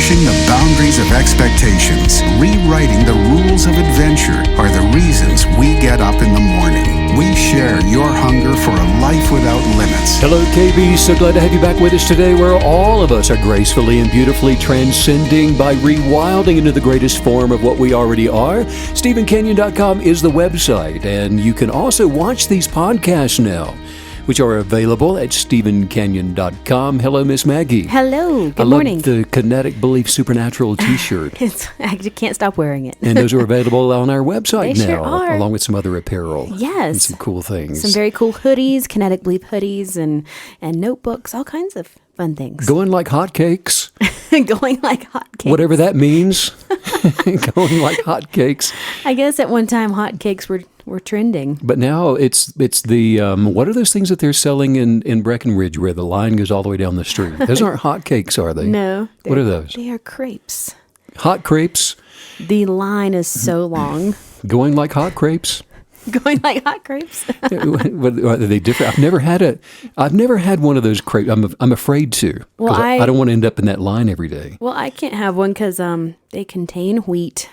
pushing the boundaries of expectations, rewriting the rules of adventure are the reasons we get up in the morning. We share your hunger for a life without limits. Hello, KB. So glad to have you back with us today, where all of us are gracefully and beautifully transcending by rewilding into the greatest form of what we already are. StephenCanyon.com is the website, and you can also watch these podcasts now, which are available at StephenCanyon.com. Hello, Miss Maggie. Hello. Good morning. I love the Kinetically Believe Supernatural T-shirt. I can't stop wearing it. And those are available on our website They now, sure are. along with some other apparel. Yes. And some cool things. Some very cool hoodies, Kinetic Believe hoodies, and notebooks, all kinds of fun things. Going like hotcakes. Going like hotcakes. Whatever that means. Going like hotcakes. I guess at one time hotcakes were trending. But now it's the, what are those things that they're selling in Breckenridge where the line goes all the way down the street? Those aren't hotcakes, are they? No. What are those? They are crepes. Hot crepes? The line is so long. Going like hot crepes? Going like hot crepes. Are they different? I've never had one of those crepes. I'm afraid to. Well, I don't want to end up in that line every day. Well, I can't have one because they contain wheat,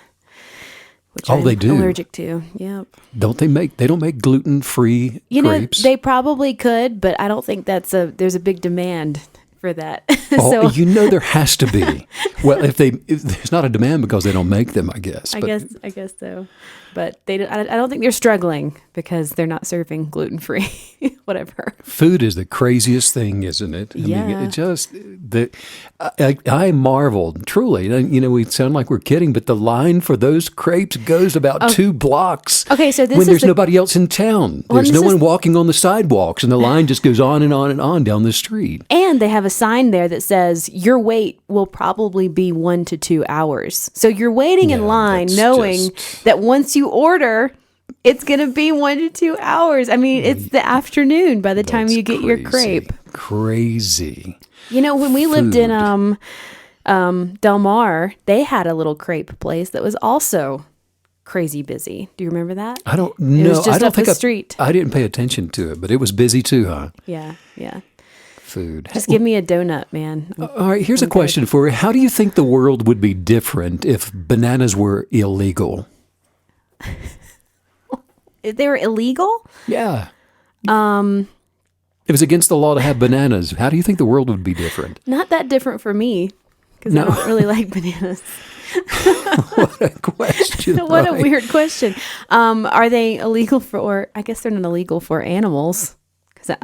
which they do? allergic to. Yep. They don't make gluten-free crepes? They probably could, but I don't think there's a big demand for that. Oh, there has to be. Well, if there's not a demand because they don't make them, I guess. I guess so. But I don't think they're struggling because they're not serving gluten-free, whatever. Food is the craziest thing, isn't it? I mean, it just, I marveled, truly. We sound like we're kidding, but the line for those crepes goes about 2 blocks. Okay, so when there's nobody else in town. There's no one walking on the sidewalks, and the line just goes on and on and on down the street. And they have a sign there that says, your wait will probably be 1 to 2 hours. So you're waiting in line knowing that once you order, it's going to be 1 to 2 hours. I mean, it's the afternoon by the time you get your crepe. Crazy. When we lived in Del Mar, they had a little crepe place that was also crazy busy. Do you remember that? I don't know. It was just I up the street. I didn't pay attention to it, but it was busy too, huh? Yeah. Food. Just give me a donut, man. All right, here's a question for you. How do you think the world would be different if bananas were illegal? If they were illegal? Yeah. If it was against the law to have bananas, how do you think the world would be different? Not that different for me, because I don't really like bananas. What a question. What a weird question. Are they illegal I guess they're not illegal for animals.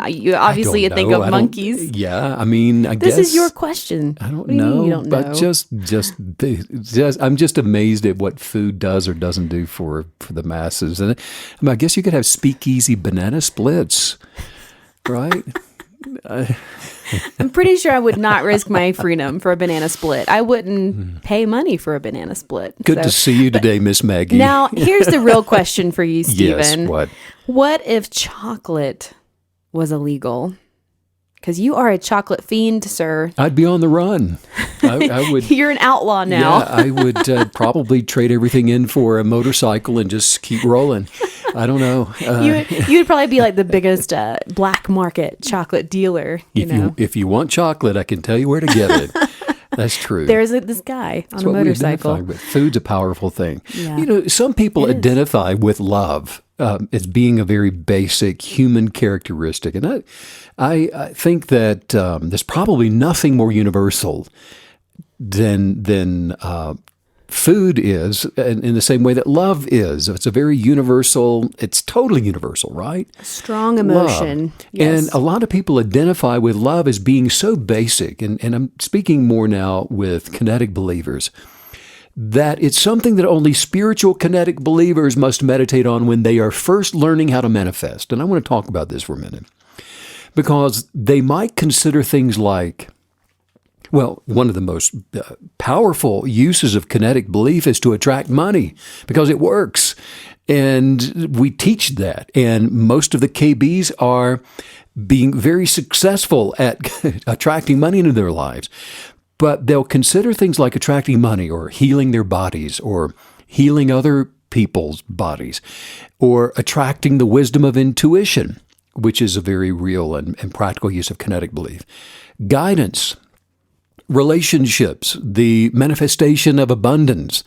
You obviously think of monkeys. Yeah, I mean, I guess. This is your question. I don't know. You don't know. But I'm just amazed at what food does or doesn't do for the masses. And I guess you could have speakeasy banana splits, right? I'm pretty sure I would not risk my freedom for a banana split. I wouldn't pay money for a banana split. Good to see you today, Miss Maggie. Now, here's the real question for you, Stephen. Yes, what? What if chocolate was illegal? Because you are a chocolate fiend, sir. I'd be on the run. I would. You're an outlaw now. Yeah, I would probably trade everything in for a motorcycle and just keep rolling. I don't know. You'd probably be like the biggest black market chocolate dealer. If you want chocolate, I can tell you where to get it. That's true. There's this guy on a motorcycle. But food's a powerful thing. Yeah. Some people identify with love as being a very basic human characteristic. And I think that there's probably nothing more universal than food is, in the same way that love is. It's a very universal, it's totally universal, right? Strong emotion. Yes. And a lot of people identify with love as being so basic, and I'm speaking more now with kinetic believers, that it's something that only spiritual kinetic believers must meditate on when they are first learning how to manifest. And I want to talk about this for a minute, because they might consider things like, well, one of the most powerful uses of kinetic belief is to attract money because it works. And we teach that. And most of the KBs are being very successful at attracting money into their lives. But they'll consider things like attracting money or healing their bodies or healing other people's bodies or attracting the wisdom of intuition, which is a very real and practical use of kinetic belief. Guidance. relationships, the manifestation of abundance,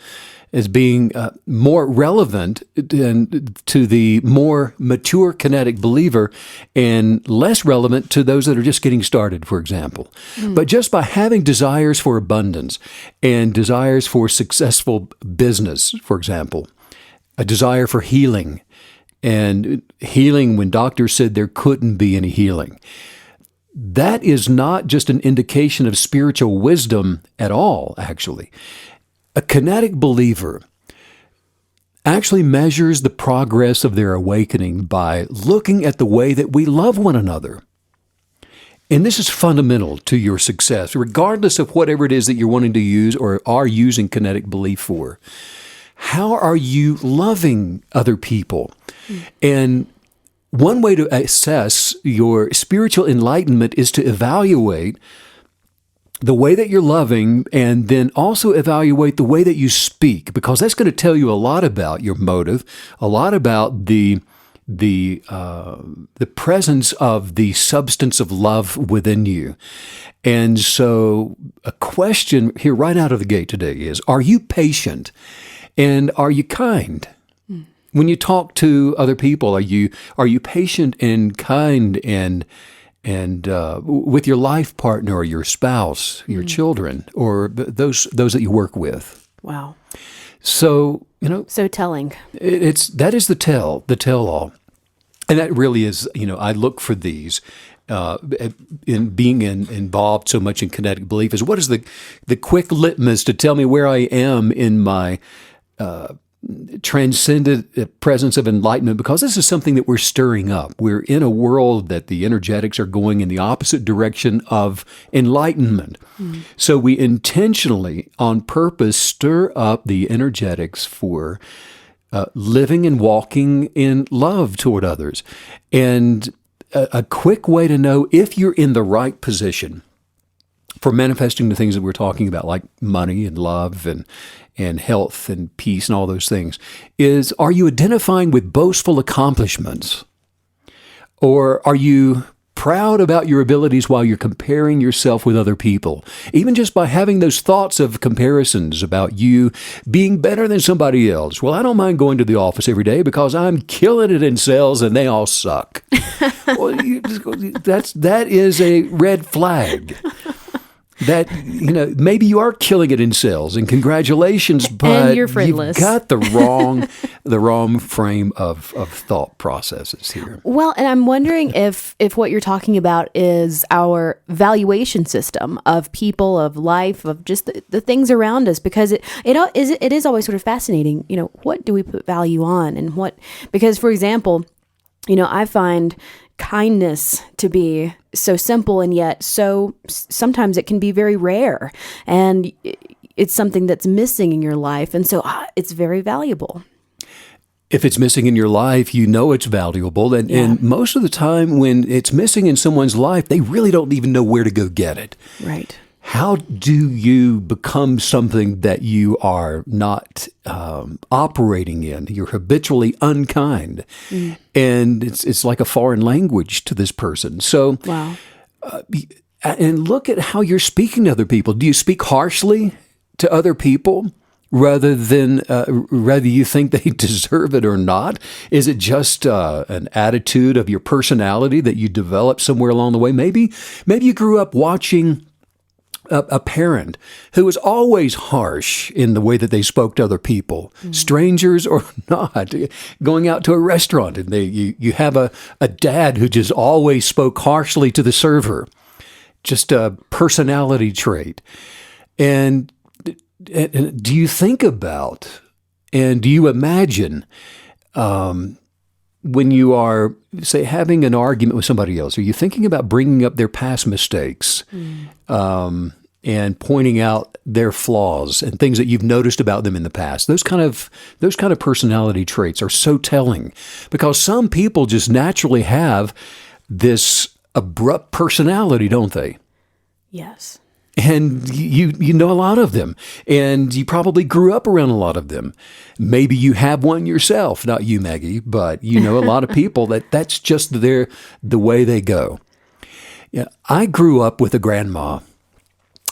as being more relevant to the more mature kinetic believer and less relevant to those that are just getting started, for example. But just by having desires for abundance and desires for successful business, for example, a desire for healing, and healing when doctors said there couldn't be any healing, that is not just an indication of spiritual wisdom at all, actually. A kinetic believer actually measures the progress of their awakening by looking at the way that we love one another. And this is fundamental to your success, regardless of whatever it is that you're wanting to use or are using kinetic belief for. How are you loving other people? And one way to assess your spiritual enlightenment is to evaluate the way that you're loving, and then also evaluate the way that you speak, because that's going to tell you a lot about your motive, a lot about the presence of the substance of love within you. And so a question here right out of the gate today is, are you patient and are you kind? When you talk to other people, are you patient and kind and with your life partner or your spouse, your children, or those that you work with? Wow. So, So telling. That is the tell-all. And that really is, I look for these in being involved so much in kinetic belief is, what is the quick litmus to tell me where I am in my transcended presence of enlightenment, because this is something that we're stirring up. We're in a world that the energetics are going in the opposite direction of enlightenment. So we intentionally, on purpose, stir up the energetics for living and walking in love toward others. And a quick way to know if you're in the right position for manifesting the things that we're talking about, like money and love and health and peace and all those things, is, are you identifying with boastful accomplishments? Or are you proud about your abilities while you're comparing yourself with other people? Even just by having those thoughts of comparisons about you being better than somebody else. Well, I don't mind going to the office every day because I'm killing it in sales and they all suck. Well, that is a red flag. That, maybe you are killing it in sales, and congratulations, but you're friendless. You've got the wrong frame of thought processes here. Well, and I'm wondering if what you're talking about is our valuation system of people, of life, of just the things around us, because it is always sort of fascinating. What do we put value on, and what? Because, for example, I find kindness to be so simple, and yet so sometimes it can be very rare, and it's something that's missing in your life, and so it's very valuable. If it's missing in your life, it's valuable, and most of the time when it's missing in someone's life, they really don't even know where to go get it. Right. How do you become something that you are not operating in? You're habitually unkind, and it's like a foreign language to this person. So, wow. And look at how you're speaking to other people. Do you speak harshly to other people rather you think they deserve it or not? Is it just an attitude of your personality that you developed somewhere along the way? Maybe you grew up watching a parent who was always harsh in the way that they spoke to other people, strangers or not. Going out to a restaurant, and you have a dad who just always spoke harshly to the server, just a personality trait. And do you think about, and do you imagine, when you are, say, having an argument with somebody else, are you thinking about bringing up their past mistakes and pointing out their flaws and things that you've noticed about them in the past? Those kind of personality traits are so telling, because some people just naturally have this abrupt personality, don't they? Yes. And you know a lot of them, and you probably grew up around a lot of them. Maybe you have one yourself, not you, Maggie, but you know a lot of people that's just the way they go. Yeah, I grew up with a grandma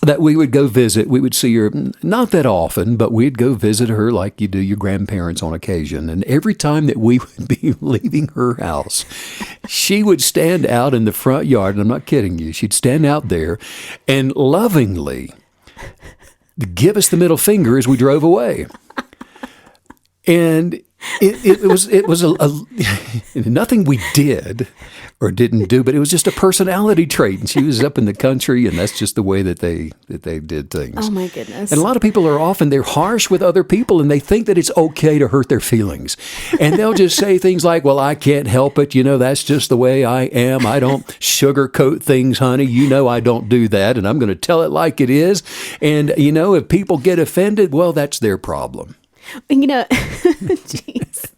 that we would go visit. We would see her not that often, but we'd go visit her like you do your grandparents on occasion. And every time that we would be leaving her house, she would stand out in the front yard, and I'm not kidding you, she'd stand out there and lovingly give us the middle finger as we drove away. And it was nothing we did or didn't do, but it was just a personality trait. And she was up in the country, and that's just the way that they did things. Oh my goodness! And a lot of people they're harsh with other people, and they think that it's okay to hurt their feelings, and they'll just say things like, "Well, I can't help it. That's just the way I am. I don't sugarcoat things, honey. I don't do that, and I'm going to tell it like it is. And if people get offended, well, that's their problem." Jeez.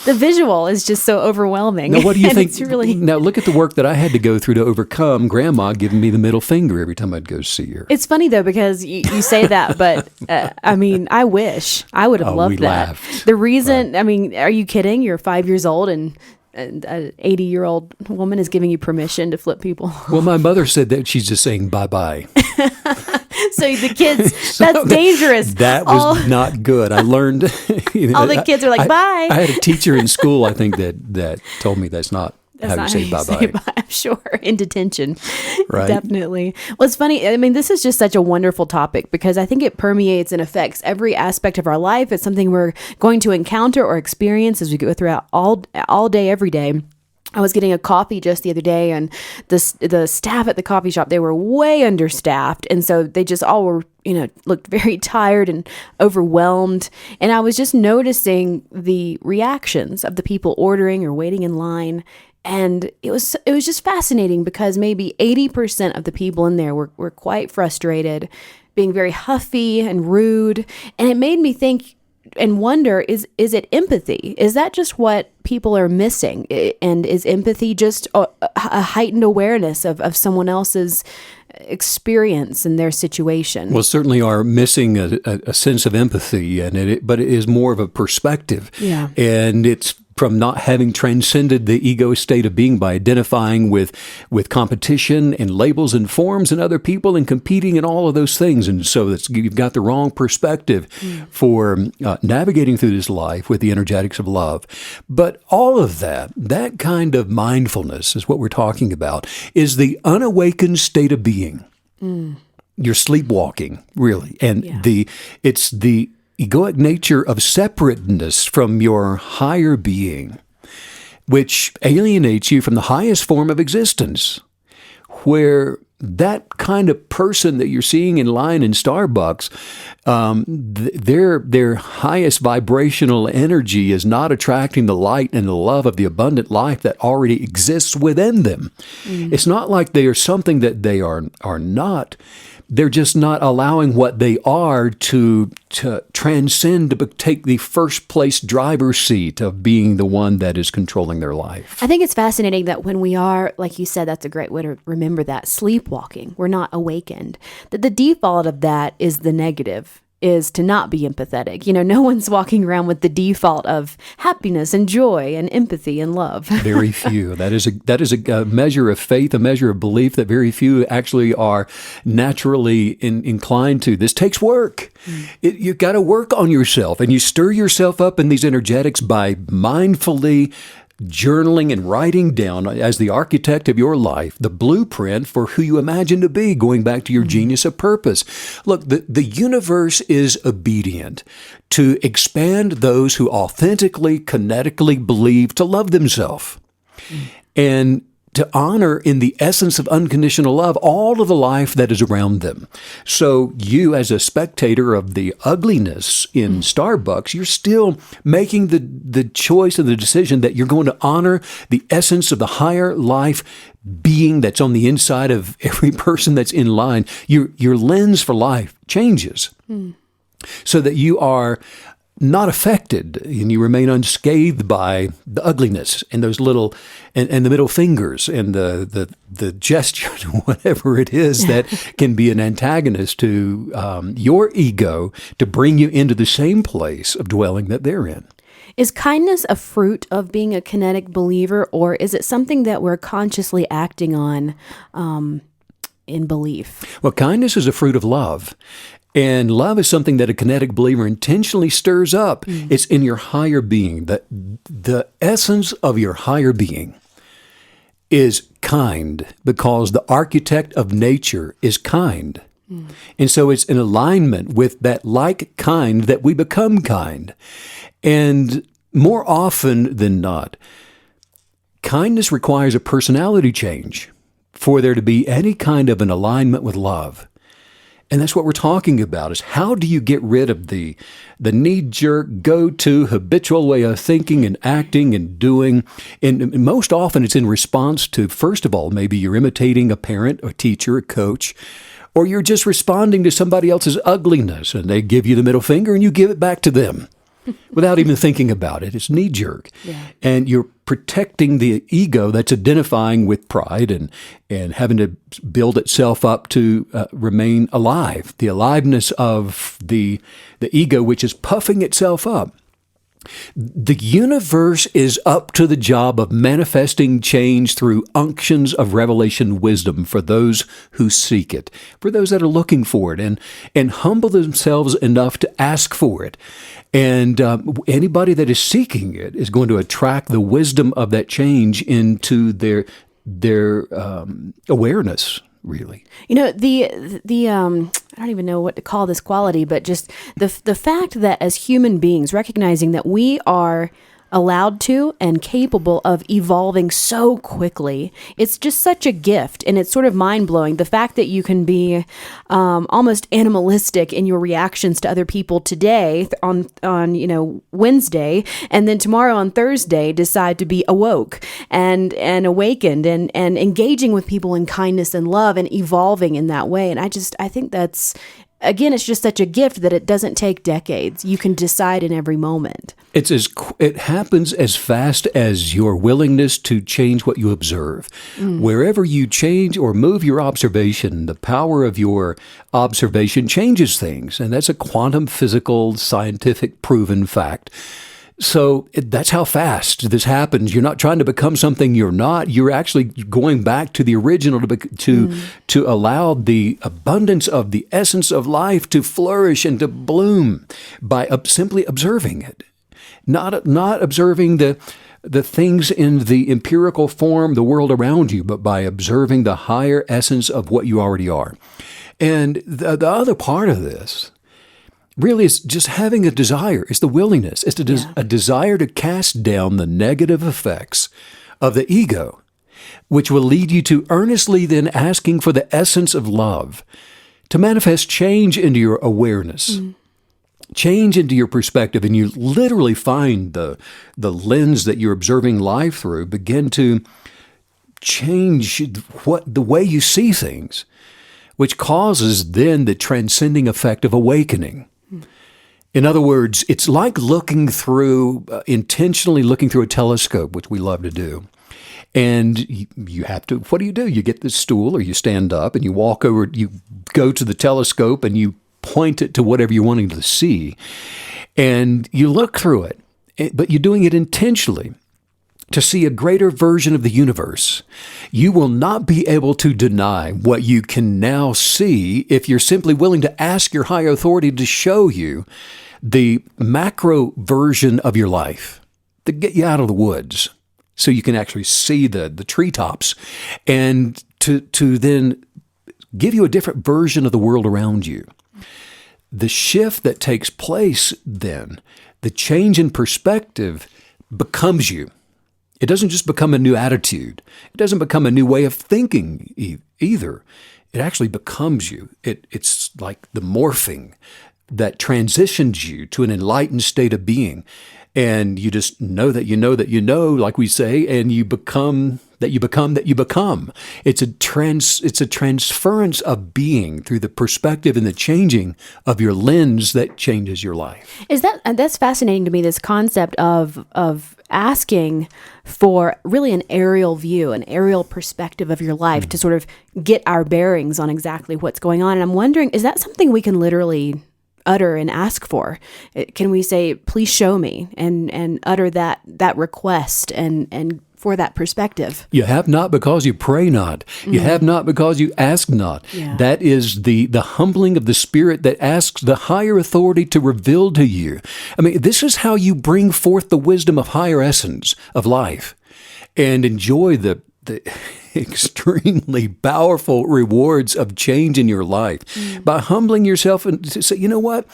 The visual is just so overwhelming. Now, what do you think? Really... Now, look at the work that I had to go through to overcome Grandma giving me the middle finger every time I'd go see her. It's funny, though, because you say that, but I wish I would have loved that. Laughed. The reason, right. Are you kidding? You're 5 years old and an 80-year-old woman is giving you permission to flip people. Well, my mother said that she's just saying bye-bye. So the kids, that's dangerous. That was not good. I learned. All the kids are like, bye. I had a teacher in school, I think, that told me that's not how you say bye-bye. I'm sure, in detention. Right. Definitely. Well, it's funny. This is just such a wonderful topic because I think it permeates and affects every aspect of our life. It's something we're going to encounter or experience as we go throughout all day, every day. I was getting a coffee just the other day, and the staff at the coffee shop, they were way understaffed. And so they just all were, looked very tired and overwhelmed. And I was just noticing the reactions of the people ordering or waiting in line. And it was just fascinating because maybe 80% of the people in there were quite frustrated, being very huffy and rude. And it made me think and wonder, is it empathy? Is that just what people are missing? And is empathy just a heightened awareness of someone else's experience and their situation? Well, certainly are missing a sense of empathy, but it is more of a perspective. Yeah. And it's from not having transcended the ego state of being by identifying with competition and labels and forms and other people and competing and all of those things. And so you've got the wrong perspective for navigating through this life with the energetics of love. But all of that kind of mindfulness is what we're talking about, is the unawakened state of being. You're sleepwalking, really. And it's the egoic nature of separateness from your higher being, which alienates you from the highest form of existence, where that kind of person that you're seeing in line in Starbucks, their highest vibrational energy is not attracting the light and the love of the abundant life that already exists within them. It's not like they are something that they are not. They're just not allowing what they are to transcend, to take the first place driver's seat of being the one that is controlling their life. I think it's fascinating that when we are, like you said, that's a great way to remember that, sleepwalking, we're not awakened, that the default of that is the negative, is to not be empathetic. No one's walking around with the default of happiness and joy and empathy and love. Very few. That is a measure of faith, a measure of belief that very few actually are naturally inclined to. This takes work. You've got to work on yourself, and you stir yourself up in these energetics by mindfully journaling and writing down, as the architect of your life, the blueprint for who you imagine to be, going back to your genius of purpose. Look, the universe is obedient to expand those who authentically, kinetically believe to love themselves. And to honor in the essence of unconditional love all of the life that is around them. So you, as a spectator of the ugliness in Starbucks, you're still making the choice and the decision that you're going to honor the essence of the higher life being that's on the inside of every person that's in line. Your lens for life changes so that you are not affected, and you remain unscathed by the ugliness and those little and the middle fingers and the gesture, whatever it is that can be an antagonist to your ego to bring you into the same place of dwelling that they're in. Is kindness a fruit of being a kinetic believer, or is it something that we're consciously acting on in belief? Well, kindness is a fruit of love. And love is something that a kinetic believer intentionally stirs up. It's in your higher being. The essence of your higher being is kind because the architect of nature is kind. And so it's in alignment with that like kind that we become kind. And more often than not, kindness requires a personality change for there to be any kind of an alignment with love. And that's what we're talking about, is how do you get rid of the knee-jerk, go-to, habitual way of thinking and acting and doing. And most often it's in response to, first of all, maybe you're imitating a parent, a teacher, a coach, or you're just responding to somebody else's ugliness and they give you the middle finger and you give it back to them without even thinking about it. It's knee-jerk. Yeah. And you're protecting the ego that's identifying with pride and having to build itself up to remain alive. The aliveness of the ego, which is puffing itself up. The universe is up to the job of manifesting change through unctions of revelation wisdom for those who seek it, for those that are looking for it and humble themselves enough to ask for it. And anybody that is seeking it is going to attract the wisdom of that change into their awareness. Really, the I don't even know what to call this quality, but just the fact that as human beings, recognizing that we are allowed to and capable of evolving so quickly, it's just such a gift, and it's sort of mind-blowing. The fact that you can be almost animalistic in your reactions to other people today on Wednesday, and then tomorrow on Thursday decide to be awoke and awakened and engaging with people in kindness and love and evolving in that way. And I think that's, again, it's just such a gift that it doesn't take decades. You can decide in every moment. It happens as fast as your willingness to change what you observe. Wherever you change or move your observation, the power of your observation changes things. And that's a quantum physical, scientific proven fact. So that's how fast this happens. You're not trying to become something you're not. You're actually going back to the original to allow the abundance of the essence of life to flourish and to bloom by simply observing it, not observing the things in the empirical form, the world around you, but by observing the higher essence of what you already are. And the other part of this really is just having a desire. It's the willingness. It's a desire to cast down the negative effects of the ego, which will lead you to earnestly then asking for the essence of love to manifest change into your awareness, change into your perspective, and you literally find the lens that you're observing life through begin to change the way you see things, which causes then the transcending effect of awakening. In other words, it's like intentionally looking through a telescope, which we love to do. And you have to, what do? You get this stool or you stand up and you walk over, you go to the telescope and you point it to whatever you're wanting to see. And you look through it, but you're doing it intentionally to see a greater version of the universe. You will not be able to deny what you can now see if you're simply willing to ask your higher authority to show you the macro version of your life, to get you out of the woods so you can actually see the treetops and to then give you a different version of the world around you. The shift that takes place then, the change in perspective becomes you. It doesn't just become a new attitude. It doesn't become a new way of thinking either. It actually becomes you. It's like the morphing that transitions you to an enlightened state of being. And you just know that you know that you know, like we say, and you become that you become that you become. It's a transference of being through the perspective and the changing of your lens that changes your life. That's fascinating to me, this concept of asking for really an aerial view, an aerial perspective of your life to sort of get our bearings on exactly what's going on. And I'm wondering, is that something we can literally utter and ask for? Can we say, please show me, and utter that request and for that perspective. You have not because you pray not. You have not because you ask not. Yeah. That is the humbling of the spirit that asks the higher authority to reveal to you. I mean, this is how you bring forth the wisdom of higher essence of life and enjoy the extremely powerful rewards of change in your life by humbling yourself and to say, you know what,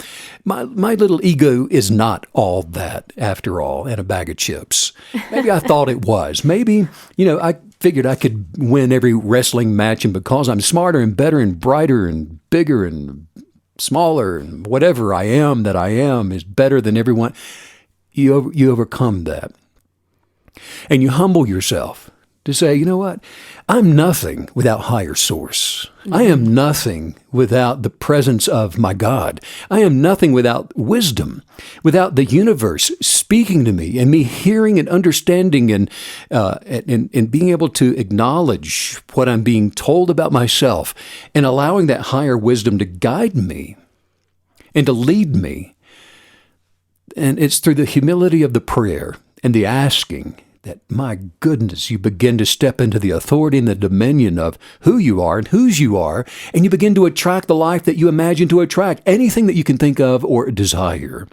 my little ego is not all that after all, and a bag of chips. Maybe I thought it was. Maybe, I figured I could win every wrestling match, and because I'm smarter and better and brighter and bigger and smaller and whatever I am is better than everyone. You overcome that. And you humble yourself to say, you know what? I'm nothing without higher source. I am nothing without the presence of my God. I am nothing without wisdom, without the universe speaking to me and me hearing and understanding and being able to acknowledge what I'm being told about myself and allowing that higher wisdom to guide me and to lead me. And it's through the humility of the prayer and the asking that, my goodness, you begin to step into the authority and the dominion of who you are and whose you are, and you begin to attract the life that you imagine to attract. Anything that you can think of or desire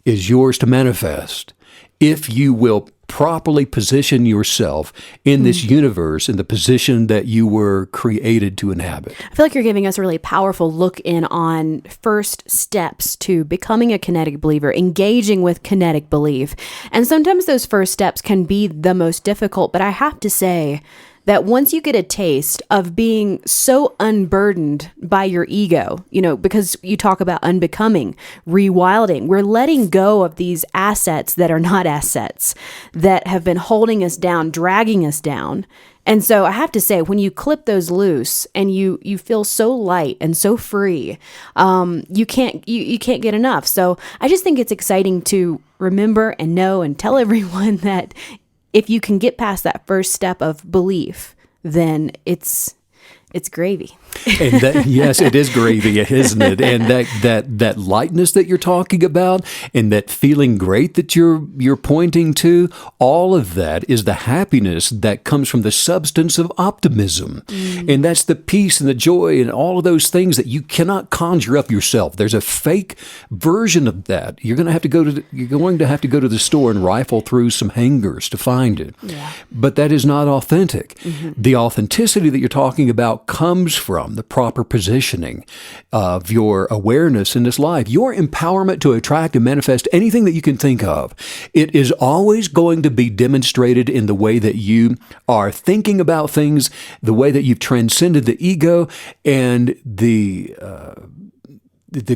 is yours to manifest if you will properly position yourself in this universe in the position that you were created to inhabit. I feel like you're giving us a really powerful look in on first steps to becoming a kinetic believer, engaging with kinetic believe. And sometimes those first steps can be the most difficult, but I have to say that once you get a taste of being so unburdened by your ego, because you talk about unbecoming, rewilding, we're letting go of these assets that are not assets, that have been holding us down, dragging us down. And so I have to say, when you clip those loose and you feel so light and so free, you can't get enough. So I just think it's exciting to remember and know and tell everyone that if you can get past that first step of belief, then it's gravy. And that, yes, it is gravy, isn't it? And that lightness that you're talking about, and that feeling great that you're pointing to, all of that is the happiness that comes from the substance of optimism. And that's the peace and the joy and all of those things that you cannot conjure up yourself. There's a fake version of that. You're going to have to go to the store and rifle through some hangers to find it. Yeah. But that is not authentic. The authenticity that you're talking about comes from the proper positioning of your awareness in this life, your empowerment to attract and manifest anything that you can think of. It is always going to be demonstrated in the way that you are thinking about things, the way that you've transcended the ego, and the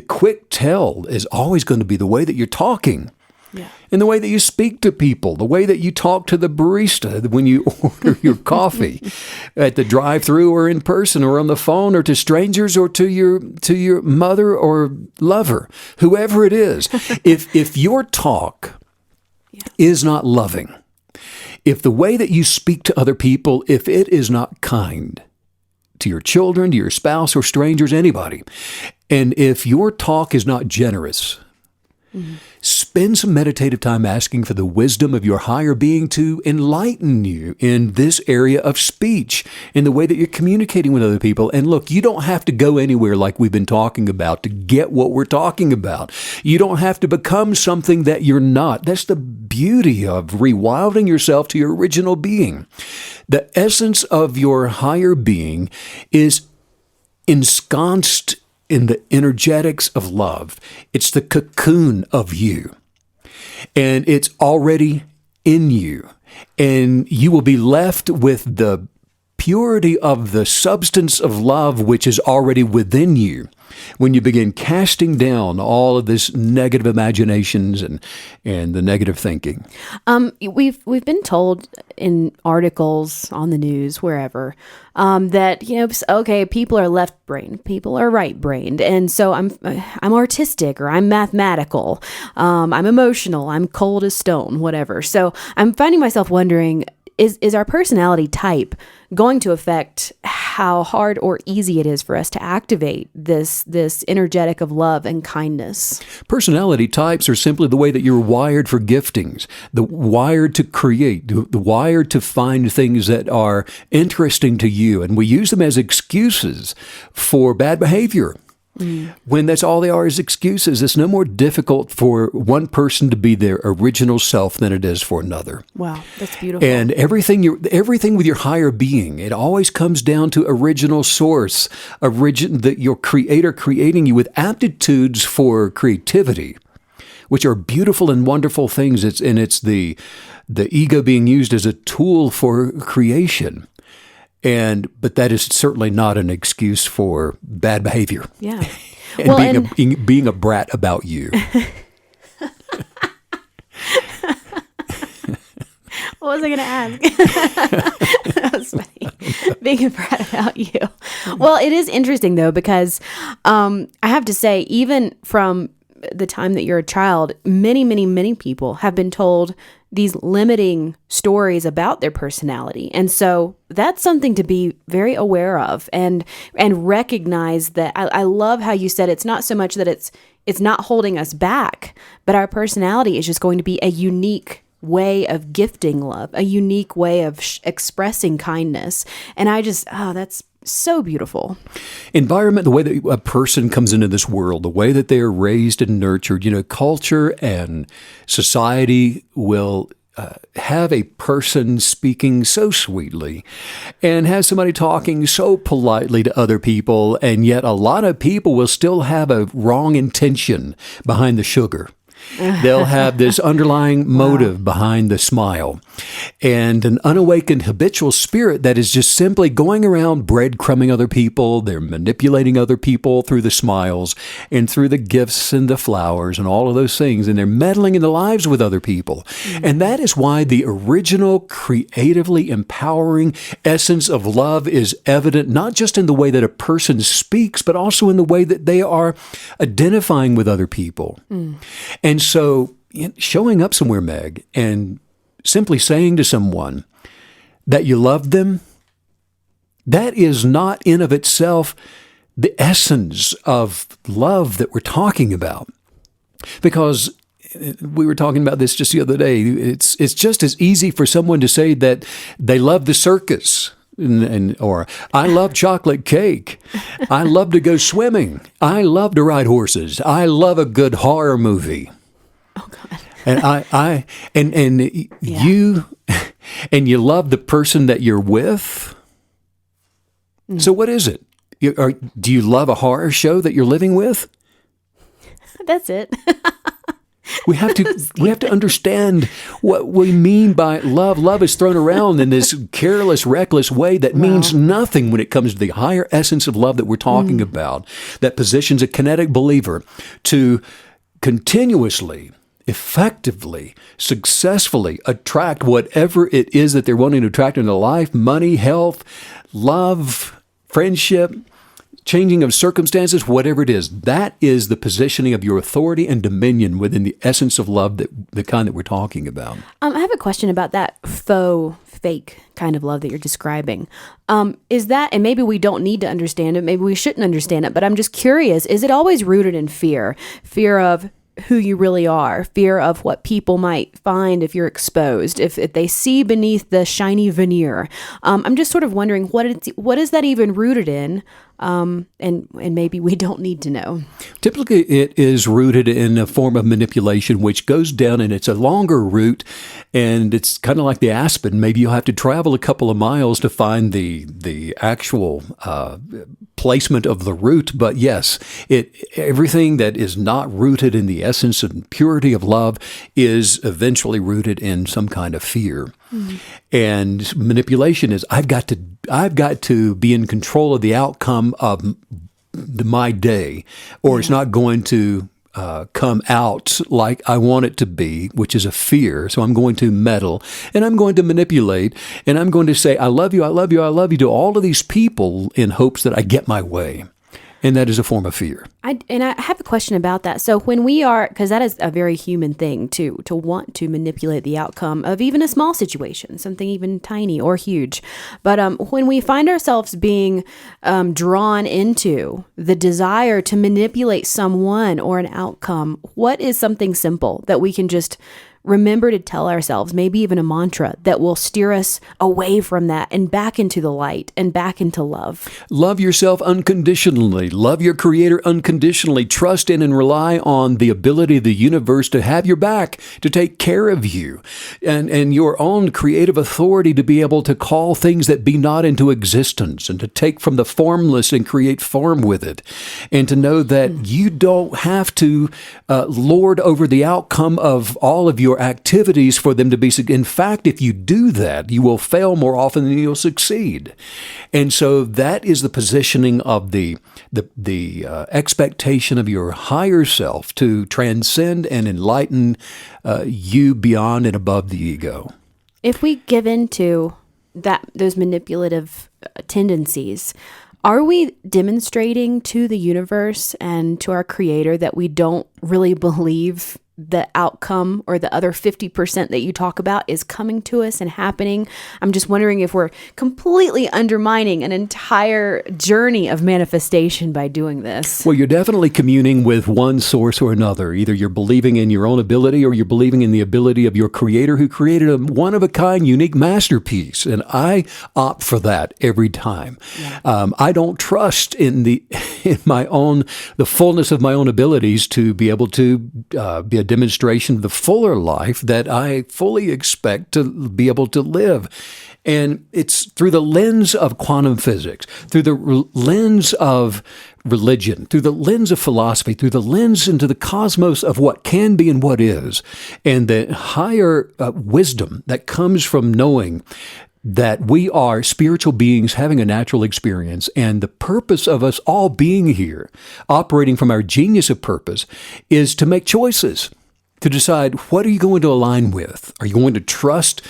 quick tell is always going to be the way that you're talking. Yeah. In the way that you speak to people, the way that you talk to the barista when you order your coffee at the drive-thru or in person or on the phone or to strangers or to your mother or lover, whoever it is. If your talk is not loving, if the way that you speak to other people, if it is not kind to your children, to your spouse or strangers, anybody, and if your talk is not generous, spend some meditative time asking for the wisdom of your higher being to enlighten you in this area of speech, in the way that you're communicating with other people. And look, you don't have to go anywhere like we've been talking about to get what we're talking about. You don't have to become something that you're not. That's the beauty of rewilding yourself to your original being. The essence of your higher being is ensconced in the energetics of love. It's the cocoon of you. And it's already in you. And you will be left with the purity of the substance of love which is already within you when you begin casting down all of this negative imaginations and the negative thinking. We've been told in articles on the news, wherever, that, okay, people are left-brained, people are right-brained. And so I'm artistic, or I'm mathematical, I'm emotional, I'm cold as stone, whatever. So I'm finding myself wondering, is our personality type going to affect how hard or easy it is for us to activate this energetic of love and kindness? Personality types are simply the way that you're wired for giftings, the wired to create, the wired to find things that are interesting to you. And we use them as excuses for bad behavior. When that's all they are is excuses. It's no more difficult for one person to be their original self than it is for another. Wow, that's beautiful. And everything with your higher being, it always comes down to original source, your creator creating you with aptitudes for creativity, which are beautiful and wonderful things. It's the ego being used as a tool for creation. But that is certainly not an excuse for bad behavior. Yeah. And being a brat about you. What was I going to ask? That was funny. Being a brat about you. Well, it is interesting, though, because I have to say, even from the time that you're a child, many, many, many people have been told these limiting stories about their personality. And so that's something to be very aware of and recognize that. I love how you said it's not so much that it's not holding us back, but our personality is just going to be a unique way of gifting love, a unique way of expressing kindness. And that's so beautiful. Environment, the way that a person comes into this world, the way that they are raised and nurtured, culture and society will have a person speaking so sweetly and have somebody talking so politely to other people, and yet a lot of people will still have a wrong intention behind the sugar. They'll have this underlying motive behind the smile and an unawakened habitual spirit that is just simply going around breadcrumbing other people. They're manipulating other people through the smiles and through the gifts and the flowers and all of those things. And they're meddling in the lives with other people. Mm-hmm. And that is why the original creatively empowering essence of love is evident, not just in the way that a person speaks, but also in the way that they are identifying with other people. And so showing up somewhere, Meg, and simply saying to someone that you love them, that is not in of itself the essence of love that we're talking about. Because we were talking about this just the other day. It's just as easy for someone to say that they love the circus, or I love chocolate cake. I love to go swimming. I love to ride horses. I love a good horror movie. Oh God. And you love the person that you're with. So what is it? Do you love a horror show that you're living with? That's it. We have to understand what we mean by love. Love is thrown around in this careless, reckless way that means nothing when it comes to the higher essence of love that we're talking about, that positions a kinetic believer to continuously, effectively, successfully attract whatever it is that they're wanting to attract into life: money, health, love, friendship, changing of circumstances, whatever it is. That is the positioning of your authority and dominion within the essence of love, the kind that we're talking about. I have a question about that fake kind of love that you're describing. Is that, and maybe we don't need to understand it, maybe we shouldn't understand it, but I'm just curious, is it always rooted in fear? Fear of who you really are, fear of what people might find if you're exposed, if they see beneath the shiny veneer. I'm just sort of wondering what is that even rooted in, and maybe we don't need to know. Typically, it is rooted in a form of manipulation, which goes down, and it's a longer route, and it's kind of like the aspen. Maybe you'll have to travel a couple of miles to find the actual placement of the root. But yes, everything that is not rooted in the essence and purity of love is eventually rooted in some kind of fear. Mm-hmm. And manipulation is, I've got to be in control of the outcome of my day, or it's not going to come out like I want it to be, which is a fear. So I'm going to meddle, and I'm going to manipulate, and I'm going to say, I love you, I love you, I love you to all of these people in hopes that I get my way. And that is a form of fear. I have a question about that. So when we are, because that is a very human thing to want to manipulate the outcome of even a small situation, something even tiny or huge. But when we find ourselves being drawn into the desire to manipulate someone or an outcome, what is something simple that we can just remember to tell ourselves, maybe even a mantra that will steer us away from that and back into the light and back into love? Love yourself unconditionally. Love your Creator unconditionally. Trust in and rely on the ability of the universe to have your back, to take care of you, and your own creative authority to be able to call things that be not into existence, and to take from the formless and create form with it, and to know that you don't have to lord over the outcome of all of your activities for them to be. In fact, if you do that, you will fail more often than you'll succeed. And so that is the positioning of the expectation of your higher self to transcend and enlighten you beyond and above the ego. If we give into those manipulative tendencies, are we demonstrating to the universe and to our Creator that we don't really believe the outcome or the other 50% that you talk about is coming to us and happening? I'm just wondering if we're completely undermining an entire journey of manifestation by doing this. Well, you're definitely communing with one source or another. Either you're believing in your own ability or you're believing in the ability of your Creator who created a one-of-a-kind, unique masterpiece. And I opt for that every time. Yeah. I don't trust in the fullness of my own abilities to be able to be a demonstration of the fuller life that I fully expect to be able to live. And it's through the lens of quantum physics, through the lens of religion, through the lens of philosophy, through the lens into the cosmos of what can be and what is, and the higher wisdom that comes from knowing that we are spiritual beings having a natural experience, and the purpose of us all being here, operating from our genius of purpose, is to make choices, to decide what are you going to align with. Are you going to trust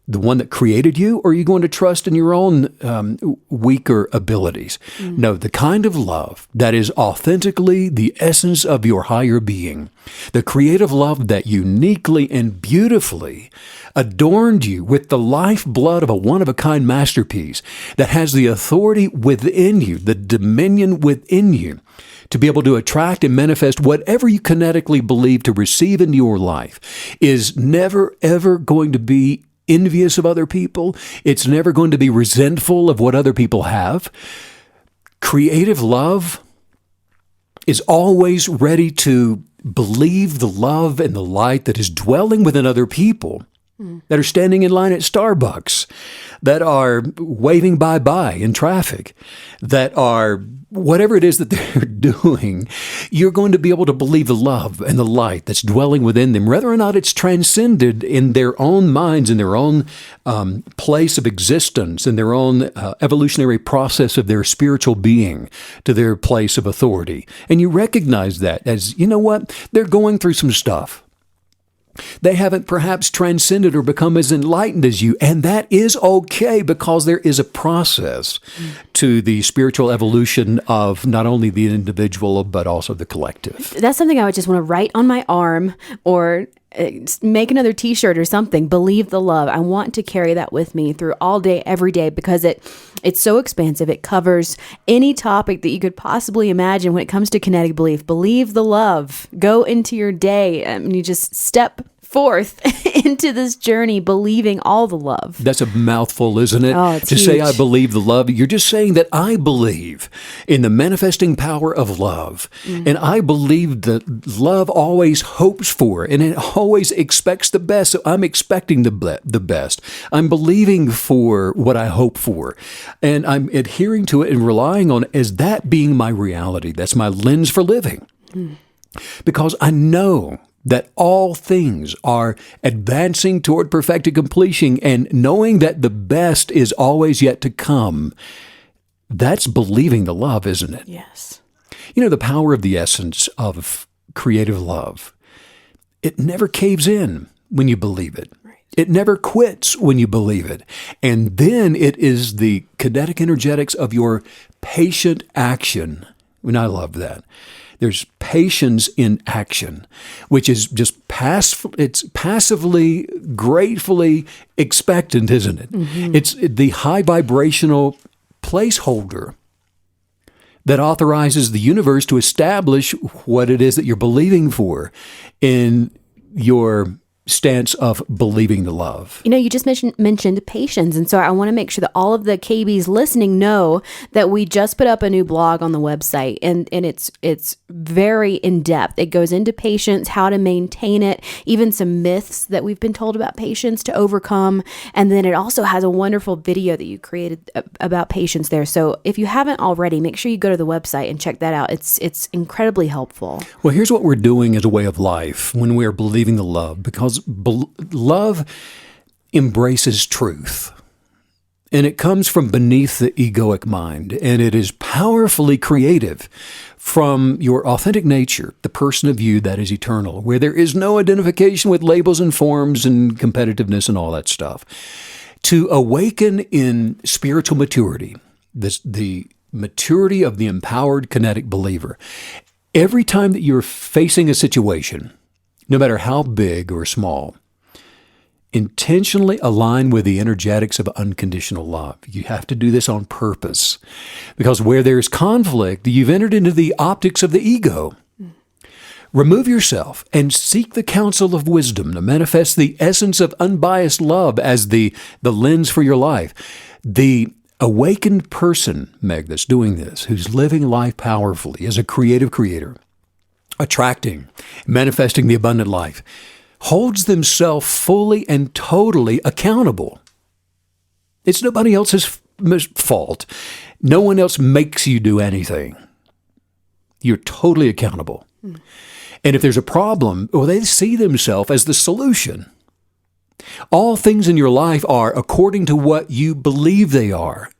the one that created you, or are you going to trust in your own weaker abilities? No, the kind of love that is authentically the essence of your higher being, the creative love that uniquely and beautifully adorned you with the lifeblood of a one-of-a-kind masterpiece that has the authority within you, the dominion within you, to be able to attract and manifest whatever you kinetically believe to receive into your life, is never, ever going to be envious of other people. It's never going to be resentful of what other people have. Creative love is always ready to believe the love and the light that is dwelling within other people that are standing in line at Starbucks, that are waving bye-bye in traffic, that are whatever it is that they're doing. You're going to be able to believe the love and the light that's dwelling within them, whether or not it's transcended in their own minds, in their own place of existence, in their own evolutionary process of their spiritual being to their place of authority. And you recognize that as, you know what, they're going through some stuff. They haven't perhaps transcended or become as enlightened as you, and that is okay, because there is a process to the spiritual evolution of not only the individual but also the collective. That's something I would just want to write on my arm or make another t-shirt or something. Believe the love. I want to carry that with me through all day, every day, because it's so expansive. It covers any topic that you could possibly imagine when it comes to kinetic belief. Believe the love. Go into your day and you just step forth into this journey believing all the love. That's a mouthful, isn't it? Oh, it's to huge. say I believe the love, you're just saying that I believe in the manifesting power of love. And I believe that love always hopes for and it always expects the best. So I'm expecting the best. I'm believing for what I hope for. And I'm adhering to it and relying on it as that being my reality. That's my lens for living. Because I know that all things are advancing toward perfected completion, and knowing that the best is always yet to come, that's believing the love, isn't it? Yes. You know, the power of the essence of creative love, it never caves in when you believe it. Right. It never quits when you believe it. And then it is the kinetic energetics of your patient action And I love that. There's patience in action, which is just it's passively, gratefully expectant, isn't it? Mm-hmm. It's the high vibrational placeholder that authorizes the universe to establish what it is that you're believing for in your stance of believing the love. You just mentioned patience. And so I want to make sure that all of the KBs listening know that we just put up a new blog on the website, and it's very in-depth. It goes into patience, how to maintain it, even some myths that we've been told about patience to overcome. And then it also has a wonderful video that you created about patience there. So if you haven't already, make sure you go to the website and check that out. It's incredibly helpful. Well, here's what we're doing as a way of life when we are believing the love, because love embraces truth, and it comes from beneath the egoic mind, and it is powerfully creative from your authentic nature, the person of you that is eternal, where there is no identification with labels and forms and competitiveness and all that stuff. To awaken in spiritual maturity, the maturity of the empowered kinetic believer, every time that you're facing a situation, no matter how big or small, intentionally align with the energetics of unconditional love. You have to do this on purpose, because where there's conflict, you've entered into the optics of the ego. Remove yourself and seek the counsel of wisdom to manifest the essence of unbiased love as the lens for your life. The awakened person, Meg, that's doing this, who's living life powerfully as a creative creator, attracting, manifesting the abundant life, holds themselves fully and totally accountable. It's nobody else's fault. No one else makes you do anything. You're totally accountable. And if there's a problem, well, they see themselves as the solution. All things in your life are according to what you believe they are.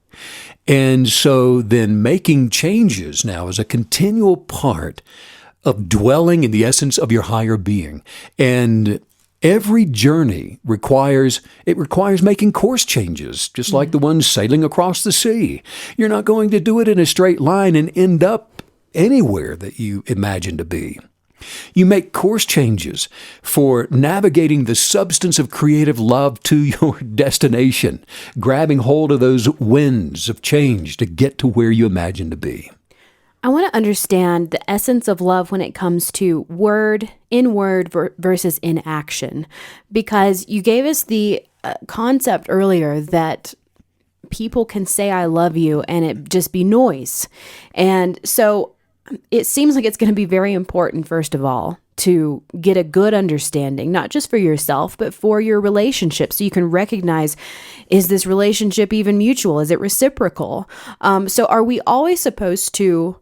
And so then making changes now is a continual part of dwelling in the essence of your higher being. And every journey requires making course changes, just like the ones sailing across the sea. You're not going to do it in a straight line and end up anywhere that you imagine to be. You make course changes for navigating the substance of creative love to your destination, grabbing hold of those winds of change to get to where you imagine to be. I want to understand the essence of love when it comes to in word versus in action, because you gave us the concept earlier that people can say I love you and it just be noise. And so it seems like it's going to be very important, first of all, to get a good understanding, not just for yourself, but for your relationship. So you can recognize, is this relationship even mutual? Is it reciprocal? So are we always supposed to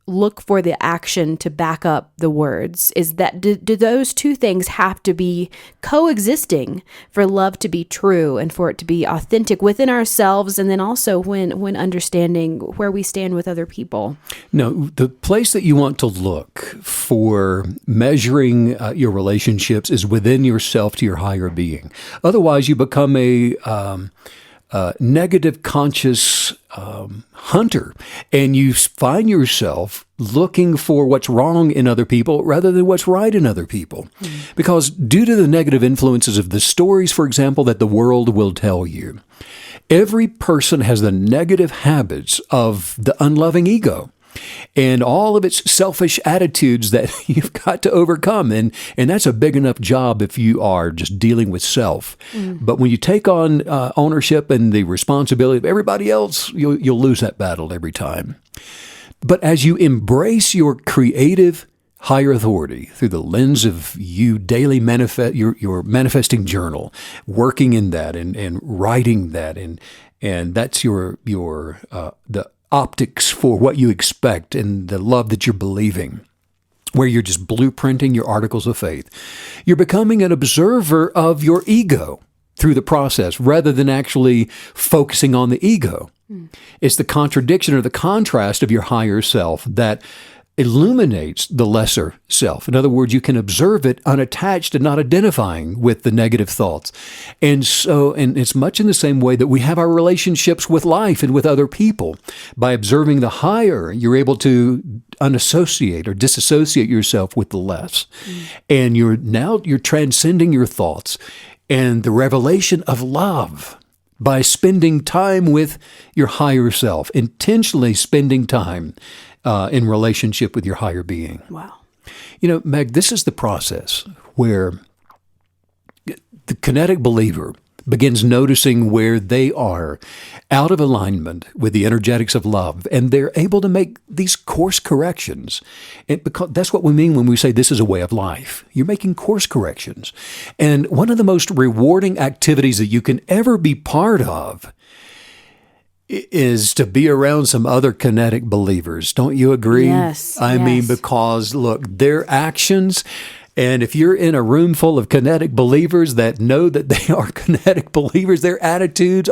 look for the action to back up the words? Do those two things have to be coexisting for love to be true and for it to be authentic within ourselves, and then also when understanding where we stand with other people? No, the place that you want to look for measuring your relationships is within yourself to your higher being. Otherwise, you become a negative conscious hunter, and you find yourself looking for what's wrong in other people rather than what's right in other people. Because due to the negative influences of the stories, for example, that the world will tell you, every person has the negative habits of the unloving ego and all of its selfish attitudes that you've got to overcome. And that's a big enough job if you are just dealing with self. But when you take on ownership and the responsibility of everybody else, you'll lose that battle every time. But as you embrace your creative higher authority through the lens of you daily your manifesting journal, working in that and writing that, and that's the optics for what you expect and the love that you're believing, where you're just blueprinting your articles of faith. You're becoming an observer of your ego through the process rather than actually focusing on the ego. It's the contradiction or the contrast of your higher self that illuminates the lesser self. In other words, you can observe it unattached and not identifying with the negative thoughts. And it's much in the same way that we have our relationships with life and with other people. By observing the higher, you're able to unassociate or disassociate yourself with the less. And you're transcending your thoughts and the revelation of love by spending time with your higher self, intentionally spending time in relationship with your higher being. Wow. Meg, this is the process where the kinetic believer begins noticing where they are out of alignment with the energetics of love, and they're able to make these course corrections. And because that's what we mean when we say this is a way of life. You're making course corrections. And one of the most rewarding activities that you can ever be part of is to be around some other kinetic believers. Don't you agree? Yes. I mean, because look, their actions, and if you're in a room full of kinetic believers that know that they are kinetic believers, their attitudes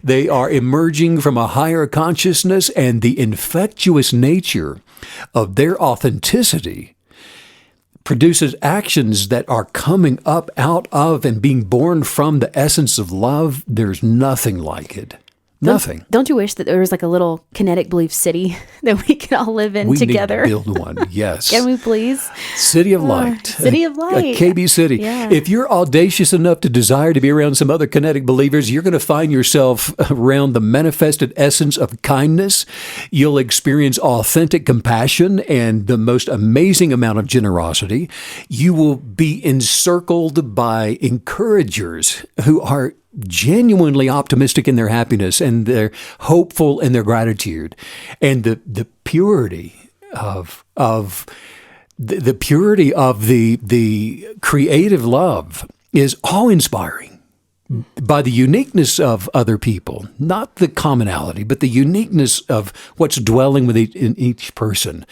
they are emerging from a higher consciousness, and the infectious nature of their authenticity produces actions that are coming up out of and being born from the essence of love. There's nothing like it. Nothing. Don't you wish that there was like a little kinetic belief city that we could all live in together? We need to build one, yes. Can we please? City of Light. City of Light. A KB City. Yeah. If you're audacious enough to desire to be around some other kinetic believers, you're going to find yourself around the manifested essence of kindness. You'll experience authentic compassion and the most amazing amount of generosity. You will be encircled by encouragers who are genuinely optimistic in their happiness, and they're hopeful in their gratitude, and the purity of the purity of the creative love is awe-inspiring by the uniqueness of other people, not the commonality, but the uniqueness of what's dwelling in each person.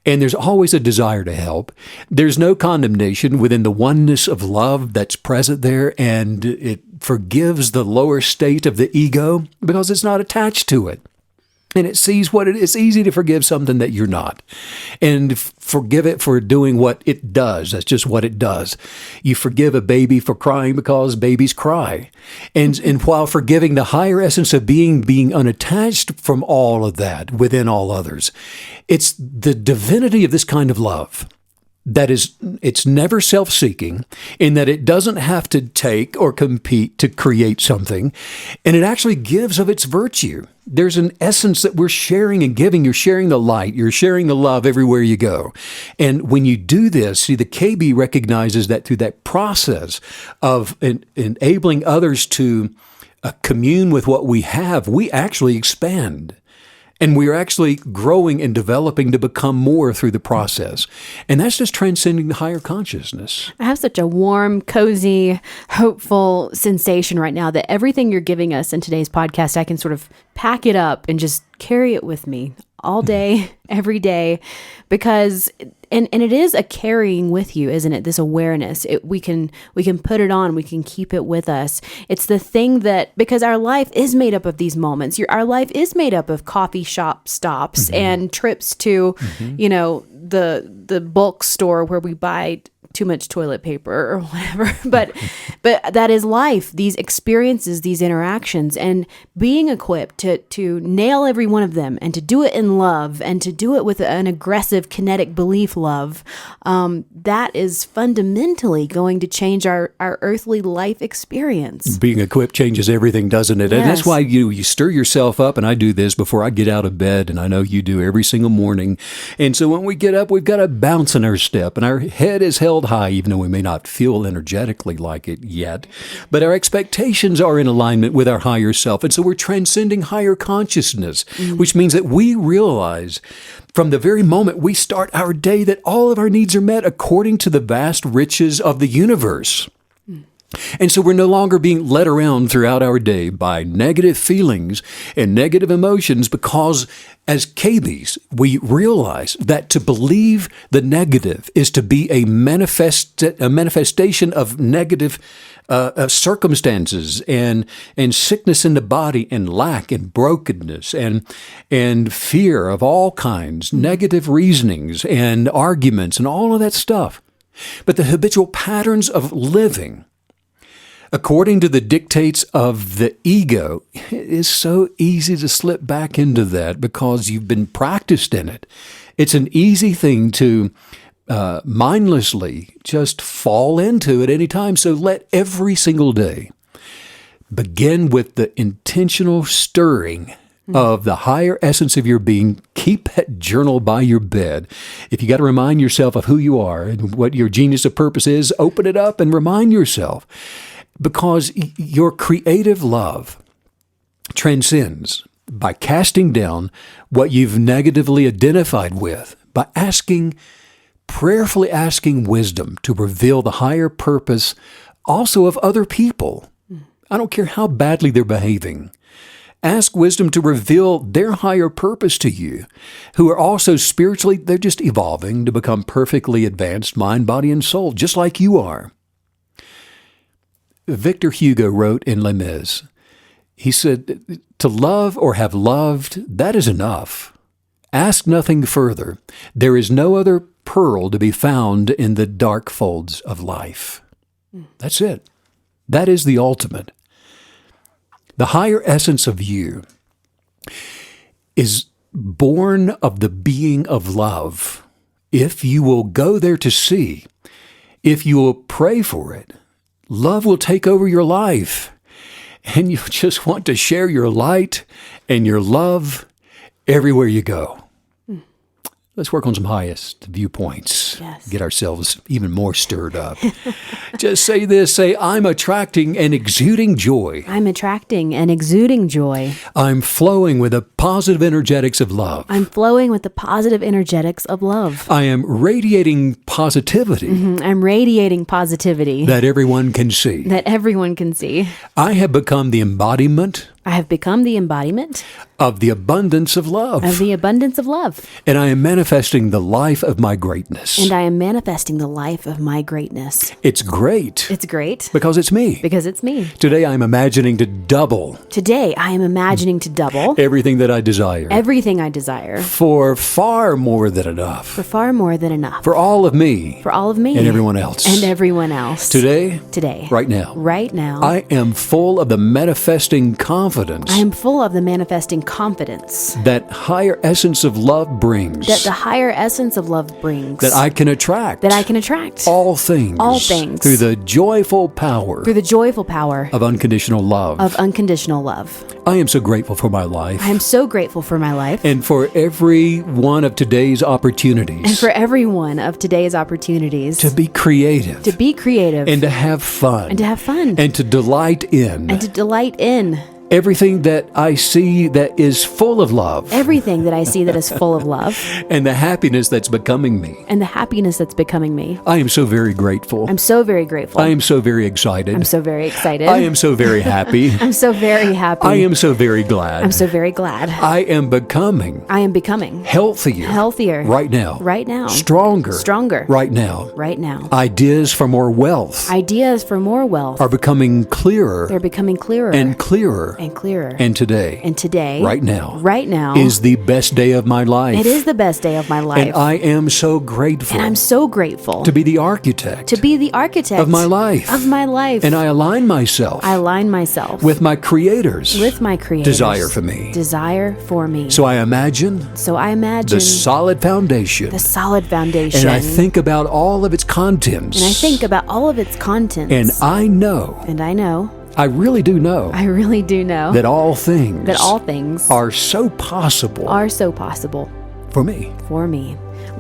And there's always a desire to help. There's no condemnation within the oneness of love that's present there, and it forgives the lower state of the ego because it's not attached to it. And it sees what it is. It's easy to forgive something that you're not, and forgive it for doing what it does. That's just what it does. You forgive a baby for crying because babies cry. And while forgiving the higher essence of being unattached from all of that within all others, it's the divinity of this kind of love that it's never self-seeking, in that it doesn't have to take or compete to create something, and it actually gives of its virtue. There's an essence that we're sharing and giving. You're sharing the light. You're sharing the love everywhere you go. And when you do this, see, the KB recognizes that through that process of enabling others to commune with what we have, we actually expand. And we are actually growing and developing to become more through the process. And that's just transcending the higher consciousness. I have such a warm, cozy, hopeful sensation right now that everything you're giving us in today's podcast, I can sort of pack it up and just carry it with me all day, every day, because and it is a carrying with you, isn't it? This awareness. We can put it on. We can keep it with us. It's the thing that, because our life is made up of these moments. Our life is made up of coffee shop stops and trips to, the bulk store where we buy too much toilet paper or whatever. But that is life, these experiences, these interactions, and being equipped to nail every one of them and to do it in love and to do it with an aggressive kinetic belief love, that is fundamentally going to change our earthly life experience. Being equipped changes everything, doesn't it? Yes. And that's why you stir yourself up, and I do this before I get out of bed, and I know you do every single morning. And so when we get up, we've got a bounce in our step, and our head is held high, even though we may not feel energetically like it yet. But our expectations are in alignment with our higher self. And so we're transcending higher consciousness, which means that we realize from the very moment we start our day that all of our needs are met according to the vast riches of the universe. And so we're no longer being led around throughout our day by negative feelings and negative emotions because as KBs, we realize that to believe the negative is to be a manifestation of negative circumstances and sickness in the body and lack and brokenness and fear of all kinds, negative reasonings and arguments and all of that stuff. But the habitual patterns of living according to the dictates of the ego, it's so easy to slip back into that because you've been practiced in it. It's an easy thing to mindlessly just fall into at any time. So let every single day begin with the intentional stirring of the higher essence of your being. Keep that journal by your bed. If you got to remind yourself of who you are and what your genius of purpose is, open it up and remind yourself. Because your creative love transcends by casting down what you've negatively identified with, by prayerfully asking wisdom to reveal the higher purpose also of other people. I don't care how badly they're behaving. Ask wisdom to reveal their higher purpose to you, who are also spiritually, they're just evolving to become perfectly advanced mind, body, and soul, just like you are. Victor Hugo wrote in Les Mis, he said, to love or have loved, that is enough. Ask nothing further. There is no other pearl to be found in the dark folds of life. That's it. That is the ultimate. The higher essence of you is born of the being of love. If you will go there to see, if you will pray for it, love will take over your life, and you just want to share your light and your love everywhere you go. Let's work on some highest viewpoints. Yes. Get ourselves even more stirred up. Just say this, say, I'm attracting and exuding joy. I'm attracting and exuding joy. I'm flowing with the positive energetics of love. I'm flowing with the positive energetics of love. I am radiating positivity. I'm radiating positivity. That everyone can see. That everyone can see. I have become the embodiment. I have become the embodiment of the abundance of love. Of the abundance of love. And I am manifesting the life of my greatness. And I am manifesting the life of my greatness. It's great. It's great. Because it's me. Because it's me. Today I'm imagining to double. Today I am imagining to double. Everything that I desire. Everything I desire. For far more than enough. For far more than enough. For all of me. For all of me. And everyone else. And everyone else. Today. Right now. Right now. I am full of the manifesting confidence. I am full of the manifesting confidence. That higher essence of love brings. That the higher essence of love brings. That I can attract. That I can attract. All things. All things. Through the joyful power. Through the joyful power. Of unconditional love. Of unconditional love. I am so grateful for my life. I am so grateful for my life. And for every one of today's opportunities. And for every one of today's opportunities. To be creative. To be creative. And to have fun. And to have fun. And to delight in. And to delight in. Everything that I see that is full of love. Everything that I see that is full of love. And the happiness that's becoming me. And the happiness that's becoming me. I am so very grateful. I'm so very grateful. I am so very excited. I'm so very excited. I am so very happy. I'm so very happy. I am so very glad. I'm so very glad. I am becoming. Healthier. Healthier. Right now. Right now. Stronger. Right now. Right now. Ideas for more wealth. Ideas for more wealth. Are becoming clearer. They're becoming clearer. And clearer. And clearer. And today. Right now. Is the best day of my life. It is the best day of my life. And I am so grateful. And I'm so grateful. To be the architect. Of my life. And I align myself. With my Creator's. Desire for me. So I imagine. The solid foundation. And I think about all of its contents. And I know. I really do know. That all things. Are so possible. For me.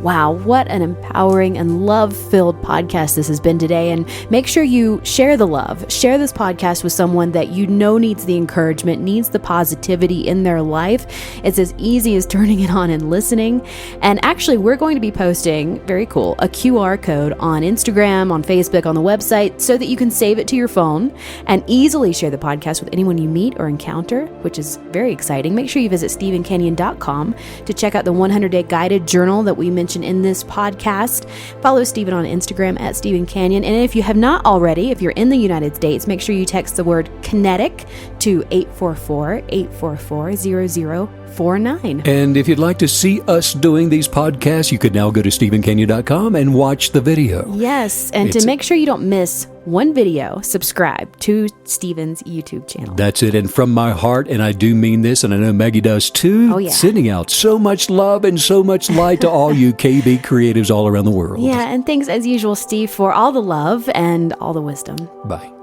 Wow, what an empowering and love-filled podcast this has been today. And make sure you share the love. Share this podcast with someone that you know needs the encouragement, needs the positivity in their life. It's as easy as turning it on and listening. And actually, we're going to be posting, very cool, a QR code on Instagram, on Facebook, on the website, so that you can save it to your phone and easily share the podcast with anyone you meet or encounter, which is very exciting. Make sure you visit StephenCanyon.com to check out the 100-day guided journal that we mentioned in this podcast. Follow Stephen on Instagram at Stephen Canyon. And if you have not already, if you're in the United States, make sure you text the word kinetic to 844-844-0049. And if you'd like to see us doing these podcasts, you could now go to StephenCanyon.com and watch the video. Yes, and to make sure you don't miss one video, subscribe to Stephen's YouTube channel. That's it. And from my heart, and I do mean this, and I know Maggie does too, sending out so much love and so much light to all you KB creatives all around the world. Yeah, and thanks as usual, Steve, for all the love and all the wisdom. Bye.